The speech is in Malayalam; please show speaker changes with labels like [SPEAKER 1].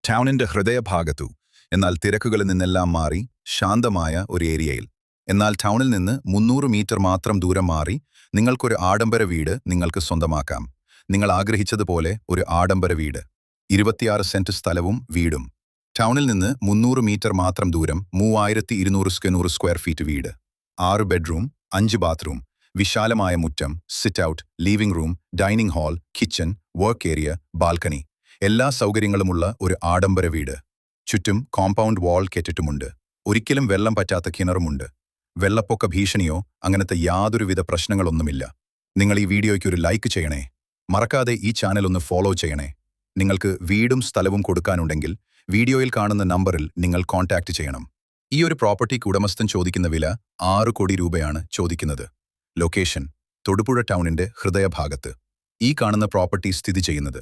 [SPEAKER 1] ടൗണിന്റെ ഹൃദയഭാഗത്തു, എന്നാൽ തിരക്കുകളിൽ നിന്നെല്ലാം മാറി ശാന്തമായ ഒരു ഏരിയയിൽ. എന്നാൽ ടൗണിൽ നിന്ന് 300 മീറ്റർ മാത്രം ദൂരം മാറി നിങ്ങൾക്കൊരു ആഡംബര വീട് നിങ്ങൾക്ക് സ്വന്തമാക്കാം. നിങ്ങൾ ആഗ്രഹിച്ചതുപോലെ ഒരു ആഡംബര വീട്. 26 സെന്റ് സ്ഥലവും വീടും. ടൗണിൽ നിന്ന് 300 മീറ്റർ മാത്രം ദൂരം 3200 സ്ക്വയർ ഫീറ്റ് വീട്. 6 ബെഡ്റൂം, 5 ബാത്റൂം, വിശാലമായ മുറ്റം, sit out, living room, dining hall, kitchen, work area, balcony, എല്ലാ സൗകര്യങ്ങളുമുള്ള ഒരു ആഡംബര വീട്. ചുറ്റും കോമ്പൗണ്ട് വാൾ കെട്ടിട്ടുമുണ്ട്. ഒരിക്കലും വെള്ളം പറ്റാത്ത കിണറുമുണ്ട്. വെള്ളപ്പൊക്ക ഭീഷണിയോ അങ്ങനത്തെ യാതൊരുവിധ പ്രശ്നങ്ങളൊന്നുമില്ല. നിങ്ങൾ ഈ വീഡിയോയ്ക്ക് ഒരു ലൈക്ക് ചെയ്യണേ. മറക്കാതെ ഈ ചാനൽ ഒന്ന് ഫോളോ ചെയ്യണേ. നിങ്ങൾക്ക് വീടും സ്ഥലവും കൊടുക്കാനുണ്ടെങ്കിൽ വീഡിയോയിൽ കാണുന്ന നമ്പറിൽ നിങ്ങൾ കോൺടാക്റ്റ് ചെയ്യണം. ഈ ഒരു പ്രോപ്പർട്ടിക്ക് ഉടമസ്ഥൻ ചോദിക്കുന്ന വില 6 കോടി രൂപയാണ് ചോദിക്കുന്നത്. ലൊക്കേഷൻ തൊടുപുഴ ടൗണിന്റെ ഹൃദയഭാഗത്ത്. ഈ കാണുന്ന പ്രോപ്പർട്ടി സ്ഥിതി ചെയ്യുന്നത്